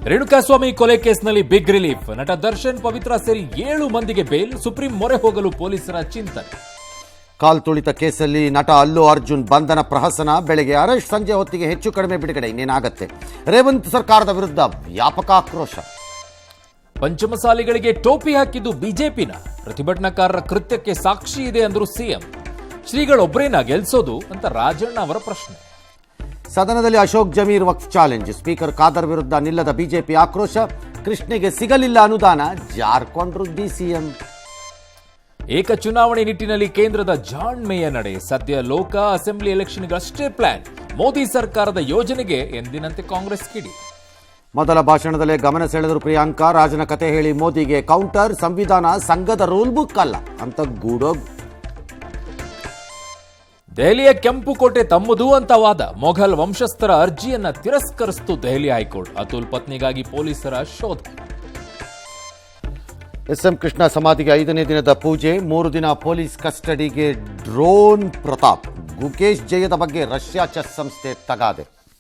ರೇಣುಕಾಸ್ವಾಮಿ ಕೊಲೆ ಕೇಸ್ನಲ್ಲಿ big relief. ನಟ ದರ್ಶನ್, ಪವಿತ್ರ ಸೇರಿ 7 ಮಂದಿಗೆ ಬೇಲ್. ಸುಪ್ರೀಂ ಮೊರೆ ಹೋಗಲು ಪೊಲೀಸರ ಚಿಂತನೆ. ಕಾಲ್ತುಳಿತ ಕೇಸಲ್ಲಿ ನಟ ಅಲ್ಲು ಅರ್ಜುನ್ ಬಂಧನ ಪ್ರಹಸನ. ಬೆಳಗ್ಗೆ ಅರೆಸ್ಟ್, ಸಂಜೆ ಹೊತ್ತಿಗೆ ಹೆಚ್ಚು ಕಡಿಮೆ ಬಿಡುಗಡೆ. ಇನ್ನೇನಾಗತ್ತೆ? ರೇವಂತ್ ಸರ್ಕಾರದ ವಿರುದ್ಧ ವ್ಯಾಪಕ ಆಕ್ರೋಶ. ಪಂಚಮಸಾಲಿಗಳಿಗೆ ಟೋಪಿ ಹಾಕಿದ್ದು ಬಿಜೆಪಿನ. ಪ್ರತಿಭಟನಾಕಾರರ ಕೃತ್ಯಕ್ಕೆ ಸಾಕ್ಷಿ ಇದೆ ಅಂದ್ರು ಸಿಎಂ. ಶ್ರೀಗಳೊಬ್ಬರೇನ ಗೆಲ್ಸೋದು ಅಂತ ರಾಜಣ್ಣ ಅವರ ಪ್ರಶ್ನೆ. ಸದನದಲ್ಲಿ ಅಶೋಕ್ ಜಮೀರ್ ವಕ್ಫ್ ಚಾಲೆಂಜ್. ಸ್ಪೀಕರ್ ಖಾದರ್ ವಿರುದ್ಧ ನಿಲ್ಲದ ಬಿಜೆಪಿ ಆಕ್ರೋಶ. ಕೃಷ್ಣೆಗೆ ಸಿಗಲಿಲ್ಲ ಅನುದಾನ, ಜಾರ್ಕೊಂಡ್ರು ಡಿಸಿಎಂ. ಏಕ ಚುನಾವಣೆ ನಿಟ್ಟಿನಲ್ಲಿ ಕೇಂದ್ರದ ಜಾಣ್ಮೆಯ ನಡೆ. ಸದ್ಯ ಲೋಕ ಅಸೆಂಬ್ಲಿ ಎಲೆಕ್ಷನ್ಗಳಷ್ಟೇ ಪ್ಲಾನ್. ಮೋದಿ ಸರ್ಕಾರದ ಯೋಜನೆಗೆ ಎಂದಿನಂತೆ ಕಾಂಗ್ರೆಸ್ ಕಿಡಿ. ಮೊದಲ ಭಾಷಣದಲ್ಲೇ ಗಮನ ಸೆಳೆದರು ಪ್ರಿಯಾಂಕಾ. ರಾಜನ ಕತೆ ಹೇಳಿ ಮೋದಿಗೆ ಕೌಂಟರ್. ಸಂವಿಧಾನ ಸಂಘದ ರೂಲ್ ಬುಕ್ ಅಲ್ಲ ಅಂತ ಗೂಡೋಗ್. ದೆಹಲಿಯ ಕೆಂಪು ಕೋಟೆ ತಮ್ಮದು ಅಂತ ವಾದ. ಮೊಘಲ್ ವಂಶಸ್ಥರ ಅರ್ಜಿಯನ್ನ ತಿರಸ್ಕರಿಸಿತು ದೆಹಲಿ ಹೈಕೋರ್ಟ್. ಅತುಲ್ ಪತ್ನಿಗಾಗಿ ಪೊಲೀಸರ ಶೋಧ. ಎಸ್ಎಂ ಕೃಷ್ಣ ಸಮಾಧಿಗೆ 5ನೇ ದಿನದ ಪೂಜೆ. 3 ದಿನ ಪೊಲೀಸ್ ಕಸ್ಟಡಿಗೆ ಡ್ರೋನ್. ಪ್ರತಾಪ್. ಗುಕೇಶ್ ಜಯದ ಬಗ್ಗೆ ರಷ್ಯಾ ಚೆಸ್ ಸಂಸ್ಥೆ ತಗಾದೆ.